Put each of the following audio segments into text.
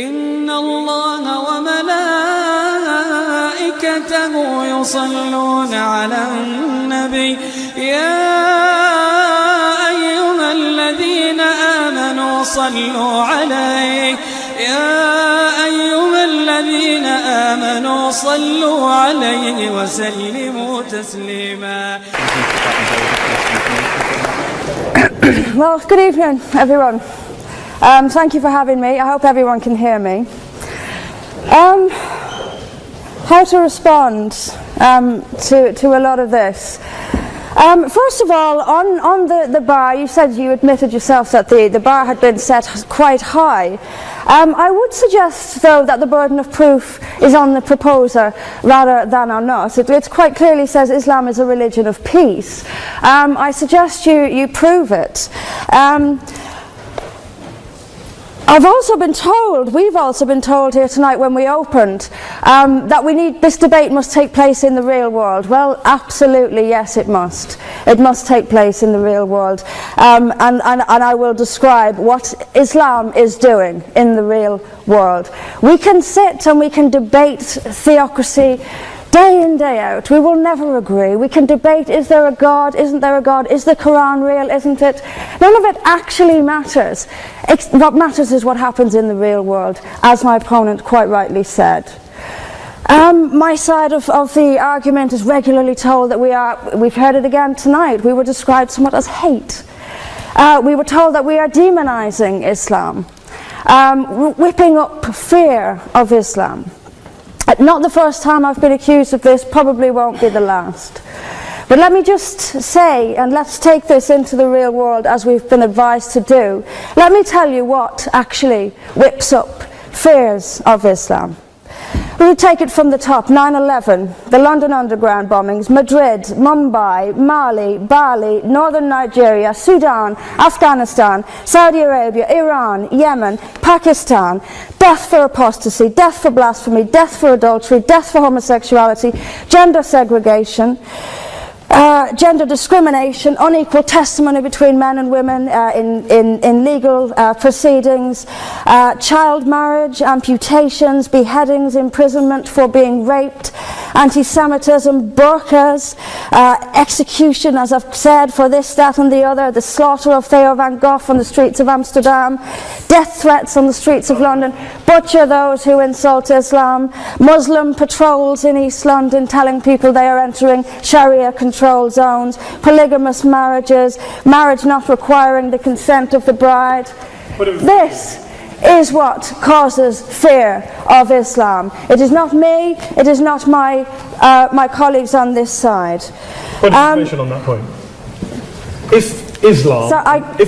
إن الله وملائكته يصلون على النبي يا أيها الذين آمنوا صلوا عليه وسلموا تسليما. Well, good evening, everyone. Thank you for having me. I hope everyone can hear me. How to respond to a lot of this. First of all, on the bar, you said you admitted yourself that the bar had been set quite high. I would suggest, though, that the burden of proof is on the proposer rather than on us. It quite clearly says Islam is a religion of peace. I suggest you prove it. We've also been told here tonight when we opened that this debate must take place in the real world. Well, absolutely, yes, it must. It must take place in the real world. And I will describe what Islam is doing in the real world. We can sit and we can debate theocracy day in, day out. We will never agree. We can debate, is there a God, isn't there a God, is the Quran real, isn't it? None of it actually matters. What matters is what happens in the real world, as my opponent quite rightly said. My side of the argument is regularly told that we've heard it again tonight, we were described somewhat as hate. We were told that we are demonizing Islam, whipping up fear of Islam. Not the first time I've been accused of this, probably won't be the last. But let me just say, and let's take this into the real world as we've been advised to do. Let me tell you what actually whips up fears of Islam. We would take it from the top. 9/11, the London Underground bombings, Madrid, Mumbai, Mali, Bali, Northern Nigeria, Sudan, Afghanistan, Saudi Arabia, Iran, Yemen, Pakistan, death for apostasy, death for blasphemy, death for adultery, death for homosexuality, gender segregation, gender discrimination, unequal testimony between men and women in legal proceedings, child marriage, amputations, beheadings, imprisonment for being raped, anti-Semitism, burqas, execution, as I've said, for this, that and the other, the slaughter of Theo van Gogh on the streets of Amsterdam, death threats on the streets of London, butcher those who insult Islam, Muslim patrols in East London telling people they are entering Sharia control zones, polygamous marriages, marriage not requiring the consent of the bride. This is what causes fear of Islam. It is not me, it is not my colleagues on this side. What information on that point? If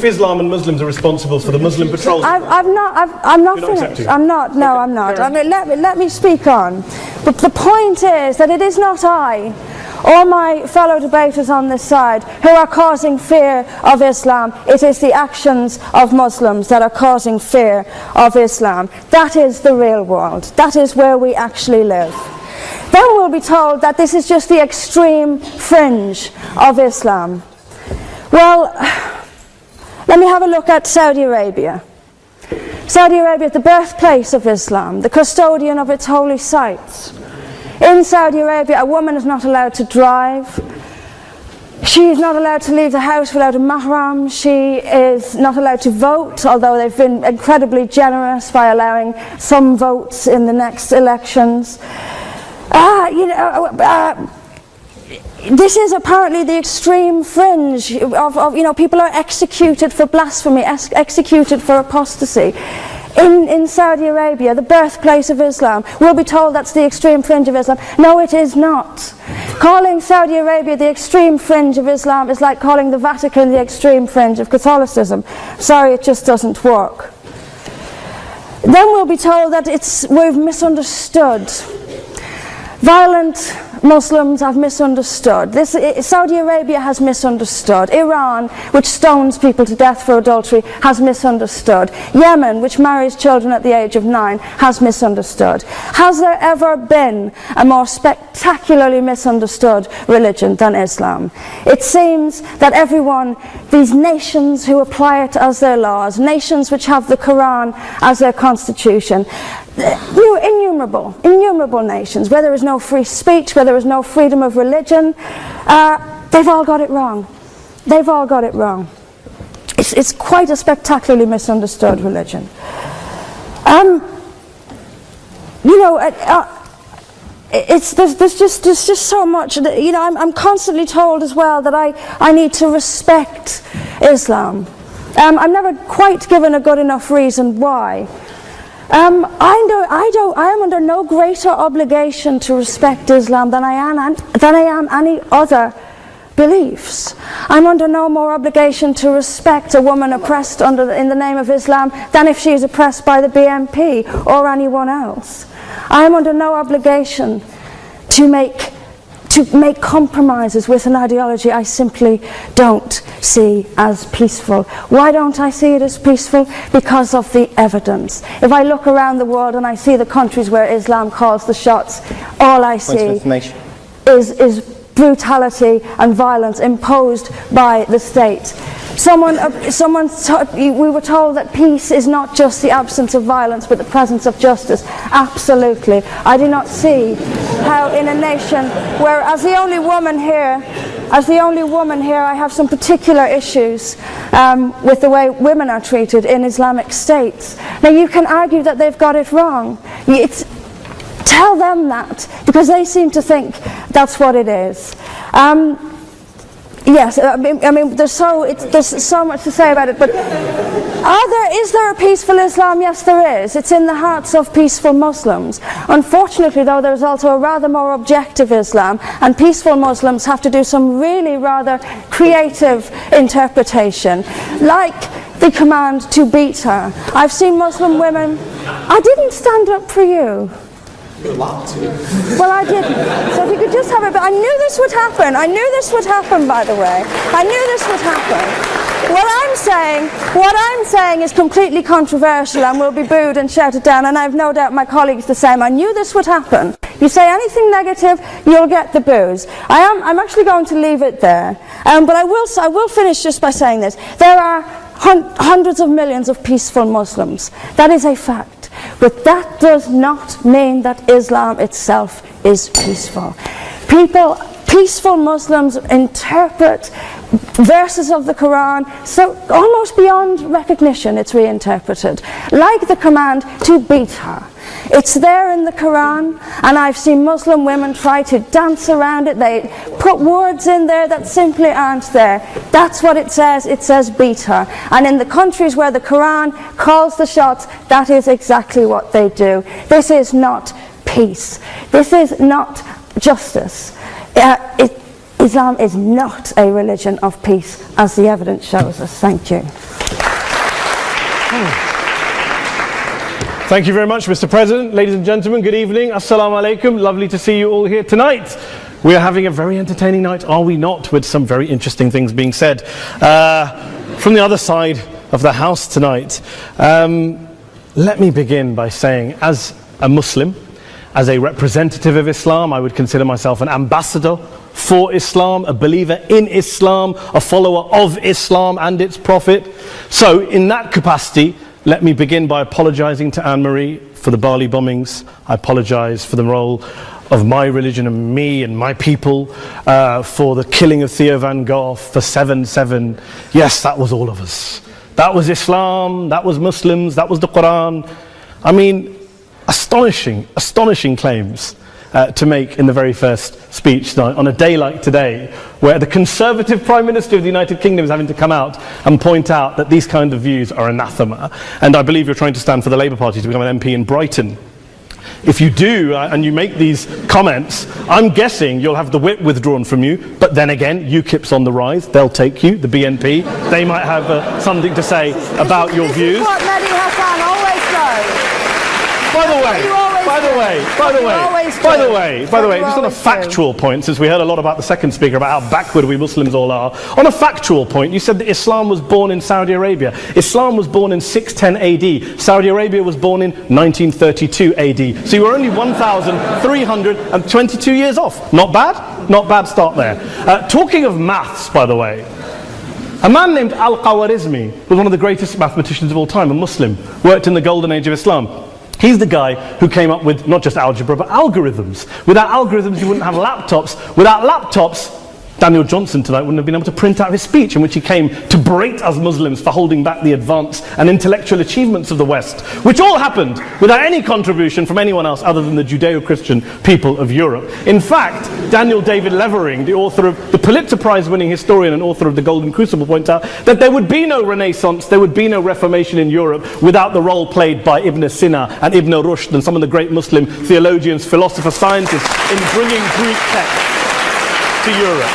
Islam and Muslims are responsible for the Muslim patrols, I'm not finished. I'm not. I mean, let me speak on. But the point is that it is not I or my fellow debaters on this side who are causing fear of Islam. It is the actions of Muslims that are causing fear of Islam. That is the real world. That is where we actually live. Then we'll be told that this is just the extreme fringe of Islam. Well, let me have a look at Saudi Arabia. Saudi Arabia is the birthplace of Islam, the custodian of its holy sites. In Saudi Arabia, a woman is not allowed to drive. She is not allowed to leave the house without a mahram. She is not allowed to vote, although they've been incredibly generous by allowing some votes in the next elections. This is apparently the extreme fringe of people are executed for blasphemy, executed for apostasy. In Saudi Arabia, the birthplace of Islam, we'll be told that's the extreme fringe of Islam. No, it is not. Calling Saudi Arabia the extreme fringe of Islam is like calling the Vatican the extreme fringe of Catholicism. Sorry, it just doesn't work. Then we'll be told that we've misunderstood. Violent Muslims have misunderstood. Saudi Arabia has misunderstood. Iran, which stones people to death for adultery, has misunderstood. Yemen, which marries children at the age of 9, has misunderstood. Has there ever been a more spectacularly misunderstood religion than Islam? It seems that these nations who apply it as their laws, nations which have the Quran as their constitution, innumerable nations, where there is no free speech, where there is no freedom of religion, they've all got it wrong. They've all got it wrong. It's quite a spectacularly misunderstood religion. There's just so much. I'm constantly told as well that I need to respect Islam. I'm never quite given a good enough reason why. I am under no greater obligation to respect Islam than I am any other beliefs. I'm under no more obligation to respect a woman oppressed in the name of Islam than if she is oppressed by the BNP or anyone else. I am under no obligation to make compromises with an ideology I simply don't see as peaceful. Why don't I see it as peaceful? Because of the evidence. If I look around the world and I see the countries where Islam calls the shots, all I see is brutality and violence imposed by the state. We were told that peace is not just the absence of violence but the presence of justice. Absolutely. I do not see how in a nation where, as the only woman here, I have some particular issues with the way women are treated in Islamic states. Now you can argue that they've got it wrong. Tell them that, because they seem to think that's what it is. Yes, I mean, there's so much to say about it, but is there a peaceful Islam? Yes, there is. It's in the hearts of peaceful Muslims. Unfortunately, though, there's also a rather more objective Islam, and peaceful Muslims have to do some really rather creative interpretation, like the command to beat her. I've seen Muslim women. I didn't stand up for you. Well, I didn't. So if you could just have it. But I knew this would happen. I knew this would happen, by the way. I knew this would happen. What I'm saying is completely controversial and will be booed and shouted down, and I have no doubt my colleagues the same. I knew this would happen. You say anything negative, you'll get the boos. I'm actually going to leave it there. But I will finish just by saying this. There are hundreds of millions of peaceful Muslims. That is a fact. But that does not mean that Islam itself is peaceful. Peaceful Muslims interpret verses of the Quran so almost beyond recognition it's reinterpreted. Like the command to beat her. It's there in the Quran, and I've seen Muslim women try to dance around it. They put words in there that simply aren't there. That's what it says. It says beat her. And in the countries where the Quran calls the shots, that is exactly what they do. This is not peace. This is not justice. Islam is not a religion of peace, as the evidence shows us. Thank you. Thank you very much, Mr. President. Ladies and gentlemen, good evening. Assalamu alaikum. Lovely to see you all here tonight. We are having a very entertaining night, are we not, with some very interesting things being said from the other side of the house tonight. Let me begin by saying, as a Muslim, as a representative of Islam, I would consider myself an ambassador for Islam, a believer in Islam, a follower of Islam and its Prophet. So in that capacity, let me begin by apologizing to Anne-Marie for the Bali bombings. I apologize for the role of my religion and me and my people, for the killing of Theo van Gogh, for 7/7. Yes, that was all of us. That was Islam, that was Muslims, that was the Quran. I mean, astonishing claims to make in the very first speech tonight, on a day like today, where the Conservative Prime Minister of the United Kingdom is having to come out and point out that these kind of views are anathema. And I believe you're trying to stand for the Labour Party to become an MP in Brighton. If you do, and you make these comments, I'm guessing you'll have the whip withdrawn from you, but then again, UKIP's on the rise, they'll take you, the BNP, they might have something to say about your views. This is what Mehdi Hassan always does. By the way, you always just on a factual point, since we heard a lot about the second speaker, about how backward we Muslims all are, on a factual point, you said that Islam was born in Saudi Arabia. Islam was born in 610 AD. Saudi Arabia was born in 1932 AD. So you were only 1,322 years off. Not bad? Not bad start there. Talking of maths, by the way, a man named Al-Khawarizmi was one of the greatest mathematicians of all time, a Muslim, worked in the golden age of Islam. He's the guy who came up with not just algebra, but algorithms. Without algorithms, you wouldn't have laptops. Without laptops, Daniel Johnson tonight wouldn't have been able to print out his speech in which he came to berate us Muslims for holding back the advance and intellectual achievements of the West, which all happened without any contribution from anyone else other than the Judeo-Christian people of Europe. In fact, Daniel David Levering, the author of the Pulitzer Prize-winning historian and author of The Golden Crucible, points out that there would be no Renaissance, there would be no Reformation in Europe without the role played by Ibn Sina and Ibn Rushd and some of the great Muslim theologians, philosophers, scientists in bringing Greek texts to Europe.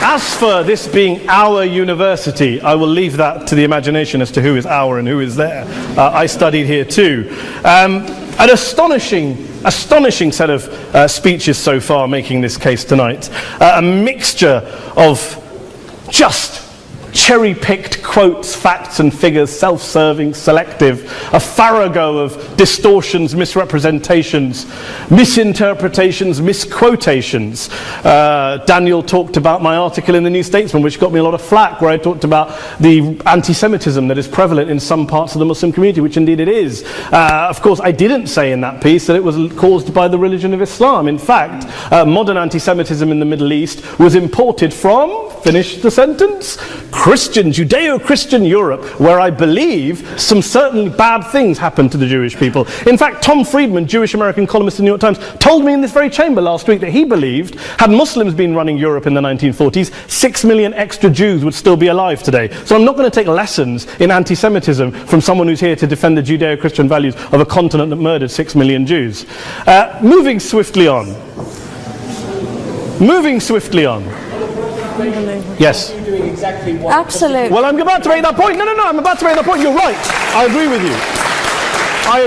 As for this being our university, I will leave that to the imagination as to who is our and who is there. I studied here too. An astonishing set of speeches so far making this case tonight. A mixture of just cherry-picked quotes, facts and figures, self-serving, selective, a farrago of distortions, misrepresentations, misinterpretations, misquotations. Daniel talked about my article in the New Statesman, which got me a lot of flack, where I talked about the anti-Semitism that is prevalent in some parts of the Muslim community, which indeed it is. Of course, I didn't say in that piece that it was caused by the religion of Islam. In fact, modern anti-Semitism in the Middle East was imported from, finish the sentence, Christian, Judeo-Christian Europe, where I believe some certainly bad things happened to the Jewish people. In fact, Tom Friedman, Jewish-American columnist in the New York Times, told me in this very chamber last week that he believed, had Muslims been running Europe in the 1940s, 6 million extra Jews would still be alive today. So I'm not going to take lessons in anti-Semitism from someone who's here to defend the Judeo-Christian values of a continent that murdered 6 million Jews. Moving swiftly on. Yes. Absolutely. Well, I'm about to make that point. No, I'm about to make that point. You're right. I agree with you. I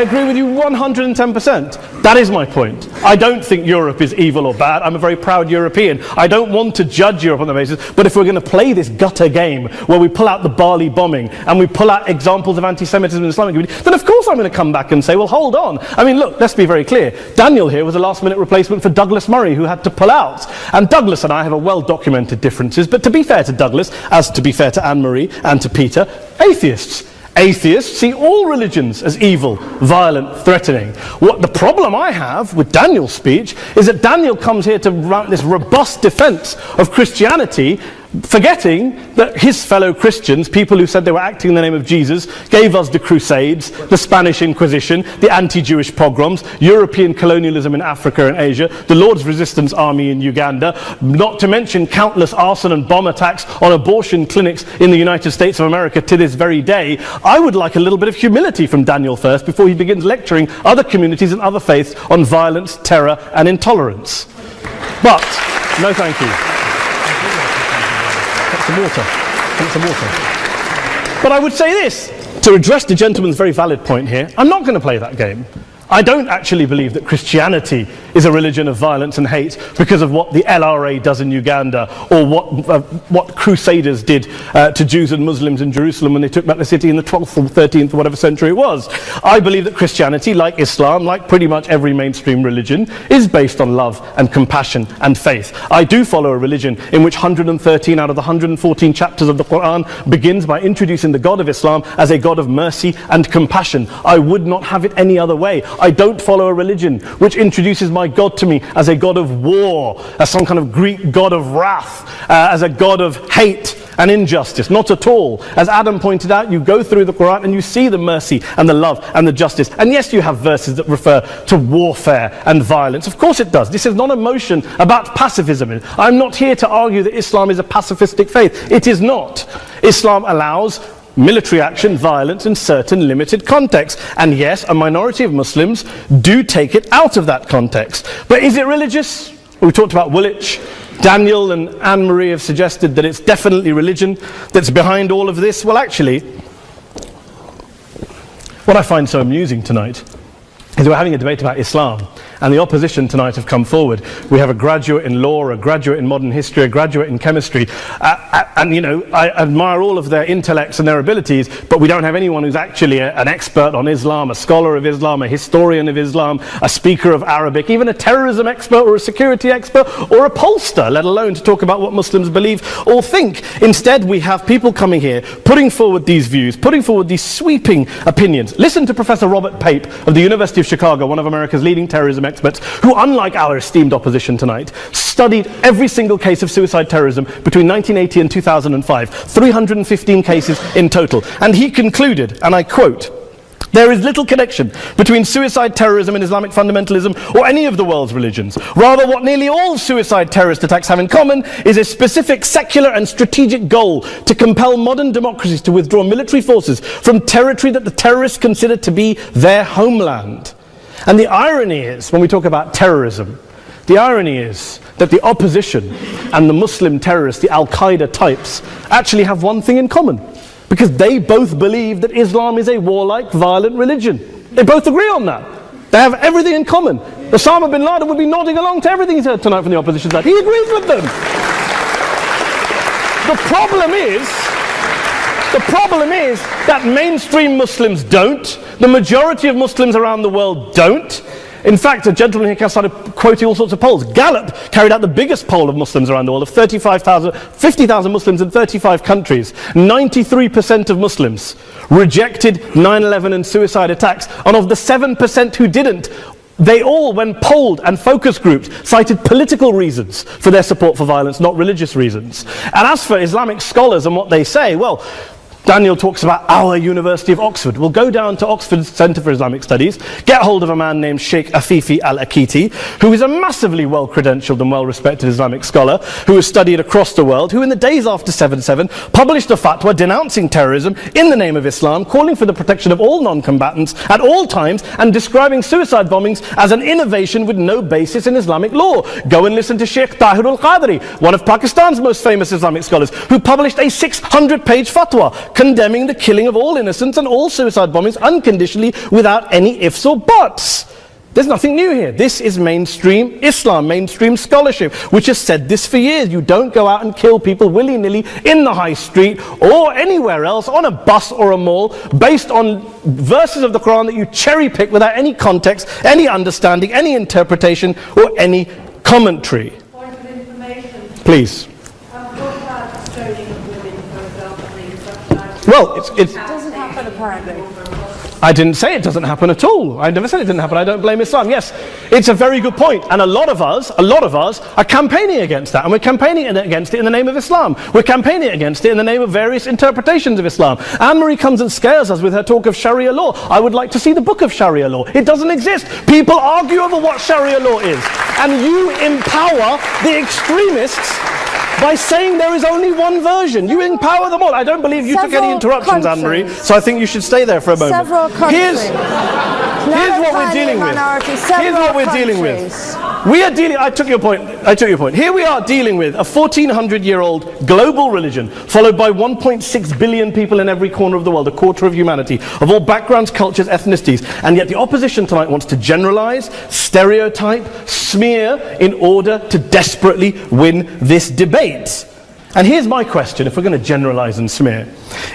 agree with you 110%. That is my point. I don't think Europe is evil or bad. I'm a very proud European. I don't want to judge Europe on that basis, but if we're going to play this gutter game where we pull out the Bali bombing and we pull out examples of anti-Semitism in the Islamic community, then of course I'm going to come back and say, well, hold on. I mean, look, let's be very clear. Daniel here was a last-minute replacement for Douglas Murray, who had to pull out. And Douglas and I have a well-documented differences, but to be fair to Douglas, as to be fair to Anne-Marie and to Peter, atheists. Atheists see all religions as evil, violent, threatening. What the problem I have with Daniel's speech is that Daniel comes here to write this robust defense of Christianity, forgetting that his fellow Christians, people who said they were acting in the name of Jesus, gave us the Crusades, the Spanish Inquisition, the anti-Jewish pogroms, European colonialism in Africa and Asia, the Lord's Resistance Army in Uganda, not to mention countless arson and bomb attacks on abortion clinics in the United States of America to this very day. I would like a little bit of humility from Daniel first before he begins lecturing other communities and other faiths on violence, terror and intolerance. But, no thank you. Some water. But I would say this, to address the gentleman's very valid point here, I'm not going to play that game. I don't actually believe that Christianity is a religion of violence and hate because of what the LRA does in Uganda or what Crusaders did to Jews and Muslims in Jerusalem when they took back the city in the 12th or 13th or whatever century it was. I believe that Christianity, like Islam, like pretty much every mainstream religion, is based on love and compassion and faith. I do follow a religion in which 113 out of the 114 chapters of the Quran begins by introducing the God of Islam as a God of mercy and compassion. I would not have it any other way. I don't follow a religion which introduces my God to me as a God of war, as some kind of Greek God of wrath, as a God of hate and injustice. Not at all. As Adam pointed out, you go through the Quran and you see the mercy and the love and the justice. And yes, you have verses that refer to warfare and violence. Of course it does. This is not a motion about pacifism. I'm not here to argue that Islam is a pacifistic faith. It is not. Islam allows military action, violence in certain limited contexts. And yes, a minority of Muslims do take it out of that context. But is it religious? We talked about Woolwich. Daniel and Anne-Marie have suggested that it's definitely religion that's behind all of this. Well, actually, What I find so amusing tonight is we're having a debate about Islam, and the opposition tonight have come forward. We have a graduate in law, a graduate in modern history, a graduate in chemistry, and you know, I admire all of their intellects and their abilities, but we don't have anyone who's actually an expert on Islam, a scholar of Islam, a historian of Islam, a speaker of Arabic, even a terrorism expert or a security expert or a pollster, let alone to talk about what Muslims believe or think. Instead, we have people coming here, putting forward these views, putting forward these sweeping opinions. Listen to Professor Robert Pape of the University of Chicago, one of America's leading terrorism experts, who, unlike our esteemed opposition tonight, studied every single case of suicide terrorism between 1980 and 2005, 315 cases in total. And he concluded, and I quote, "There is little connection between suicide terrorism and Islamic fundamentalism or any of the world's religions. Rather, what nearly all suicide terrorist attacks have in common is a specific secular and strategic goal to compel modern democracies to withdraw military forces from territory that the terrorists consider to be their homeland." And the irony is, when we talk about terrorism, the irony is that the opposition and the Muslim terrorists, the Al-Qaeda types, actually have one thing in common. Because they both believe that Islam is a warlike, violent religion. They both agree on that. They have everything in common. Osama bin Laden would be nodding along to everything he's heard tonight from the opposition side. He agrees with them. The problem is that mainstream Muslims don't. The majority of Muslims around the world don't. In fact, a gentleman here started quoting all sorts of polls. Gallup carried out the biggest poll of Muslims around the world, of 50,000 Muslims in 35 countries. 93% of Muslims rejected 9/11 and suicide attacks. And of the 7% who didn't, they all, when polled and focus groups, cited political reasons for their support for violence, not religious reasons. And as for Islamic scholars and what they say, well, Daniel talks about our University of Oxford. We'll go down to Oxford Centre for Islamic Studies, get hold of a man named Sheikh Afifi al-Akiti, who is a massively well-credentialed and well-respected Islamic scholar, who has studied across the world, who in the days after 7/7 published a fatwa denouncing terrorism in the name of Islam, calling for the protection of all non-combatants at all times, and describing suicide bombings as an innovation with no basis in Islamic law. Go and listen to Sheikh Tahir al-Qadri, one of Pakistan's most famous Islamic scholars, who published a 600-page fatwa condemning the killing of all innocents and all suicide bombings unconditionally without any ifs or buts. There's nothing new here. This is mainstream Islam, mainstream scholarship, which has said this for years. You don't go out and kill people willy-nilly in the high street or anywhere else, on a bus or a mall, based on verses of the Quran that you cherry-pick without any context, any understanding, any interpretation, or any commentary. Point of information. Please. What about stoning of women, for example, in such Well, it doesn't happen apparently. I didn't say it doesn't happen at all. I never said it didn't happen. I don't blame Islam. Yes, it's a very good point. And a lot of us are campaigning against that. And we're campaigning against it in the name of Islam. We're campaigning against it in the name of various interpretations of Islam. Anne-Marie comes and scares us with her talk of Sharia law. I would like to see the book of Sharia law. It doesn't exist. People argue over what Sharia law is. And you empower the extremists by saying there is only one version. You empower them all. I don't believe you took any interruptions, Anne-Marie, so I think you should stay there for a moment. Several countries. Here's what we're dealing with. Here's what we're dealing with. We are dealing, I took your point. Here we are dealing with a 1400-year-old global religion, followed by 1.6 billion people in every corner of the world, a quarter of humanity, of all backgrounds, cultures, ethnicities. And yet the opposition tonight wants to generalize, stereotype, smear, in order to desperately win this debate. And here's my question, if we're going to generalize and smear.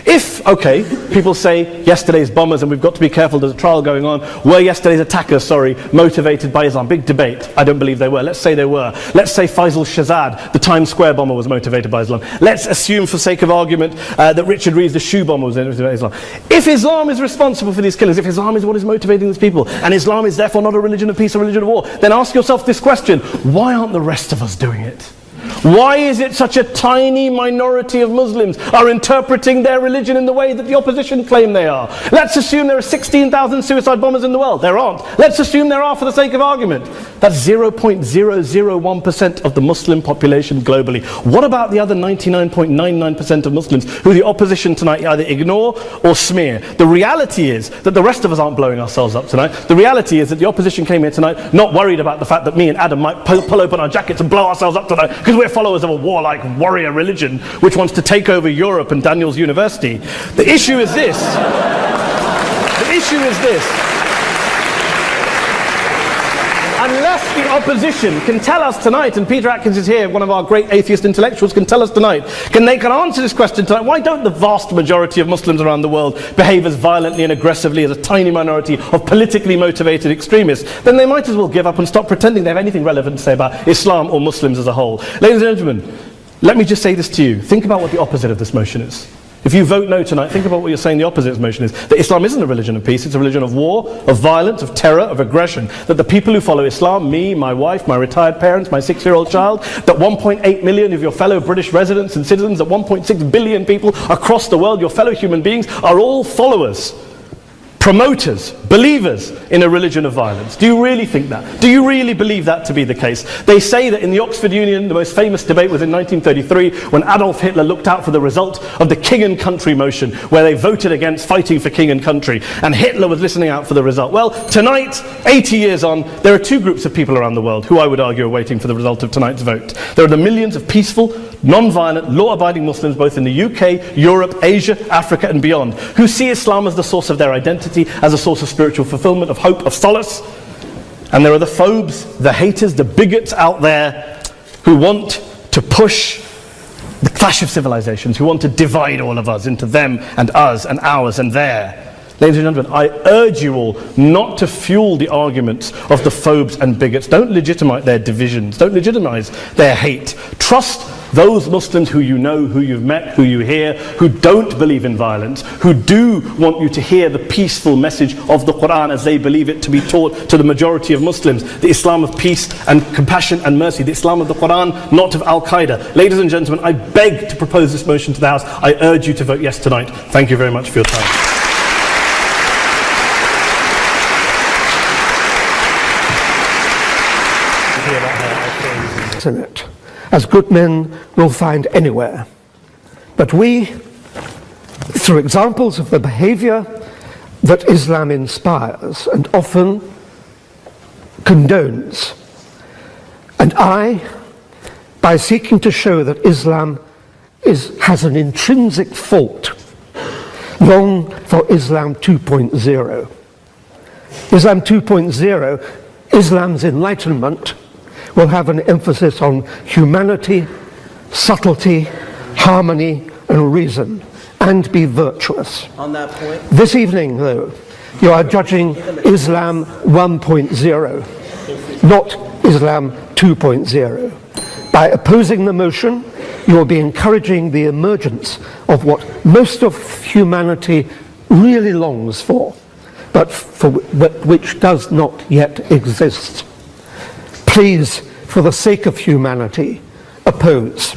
If, okay, people say yesterday's bombers, and we've got to be careful, there's a trial going on, were yesterday's attackers, motivated by Islam? Big debate. I don't believe they were. Let's say they were. Let's say Faisal Shahzad, the Times Square bomber, was motivated by Islam. Let's assume, for sake of argument, that Richard Reeves, the shoe bomber, was motivated by Islam. If Islam is responsible for these killings, if Islam is what is motivating these people, and Islam is therefore not a religion of peace, a religion of war, then ask yourself this question: why aren't the rest of us doing it? Why is it such a tiny minority of Muslims are interpreting their religion in the way that the opposition claim they are? Let's assume there are 16,000 suicide bombers in the world. There aren't. Let's assume there are for the sake of argument. That's 0.001% of the Muslim population globally. What about the other 99.99% of Muslims who the opposition tonight either ignore or smear? The reality is that the rest of us aren't blowing ourselves up tonight. The reality is that the opposition came here tonight not worried about the fact that me and Adam might pull open our jackets and blow ourselves up tonight because we're followers of a warlike warrior religion which wants to take over Europe and Daniel's university. The issue is this. The issue is this. Unless the opposition can tell us tonight, and Peter Atkins is here, one of our great atheist intellectuals, can tell us tonight, can answer this question tonight, why don't the vast majority of Muslims around the world behave as violently and aggressively as a tiny minority of politically motivated extremists? Then they might as well give up and stop pretending they have anything relevant to say about Islam or Muslims as a whole. Ladies and gentlemen, let me just say this to you. Think about what the opposite of this motion is. If you vote no tonight, think about what you're saying the opposite of this motion is. That Islam isn't a religion of peace, it's a religion of war, of violence, of terror, of aggression. That the people who follow Islam, me, my wife, my retired parents, my 6-year-old child, that 1.8 million of your fellow British residents and citizens, that 1.6 billion people across the world, your fellow human beings, are all followers, promoters, believers in a religion of violence. Do you really think that? Do you really believe that to be the case? They say that in the Oxford Union, the most famous debate was in 1933, when Adolf Hitler looked out for the result of the King and Country motion, where they voted against fighting for king and country, and Hitler was listening out for the result. Well, tonight, 80 years on, there are two groups of people around the world who I would argue are waiting for the result of tonight's vote. There are the millions of peaceful, non-violent, law-abiding Muslims both in the UK, Europe, Asia, Africa and beyond, who see Islam as the source of their identity, as a source of spiritual fulfillment, of hope, of solace. And there are the phobes, the haters, the bigots out there who want to push the clash of civilizations, who want to divide all of us into them and us and ours and their. Ladies and gentlemen, I urge you all not to fuel the arguments of the phobes and bigots. Don't legitimize their divisions. Don't legitimize their hate. Trust those Muslims who you know, who you've met, who you hear, who don't believe in violence, who do want you to hear the peaceful message of the Quran as they believe it to be taught to the majority of Muslims, the Islam of peace and compassion and mercy, the Islam of the Quran, not of Al-Qaeda. Ladies and gentlemen, I beg to propose this motion to the House. I urge you to vote yes tonight. Thank you very much for your time. In it, as good men will find anywhere. But we, through examples of the behavior that Islam inspires and often condones, and by seeking to show that Islam has an intrinsic fault, long for Islam 2.0. Islam 2.0, Islam's enlightenment, will have an emphasis on humanity, subtlety, harmony, and reason, and be virtuous. On that point, this evening, though, you are judging Islam 1.0, not Islam 2.0. By opposing the motion, you will be encouraging the emergence of what most of humanity really longs for, but which does not yet exist. Please, for the sake of humanity, oppose.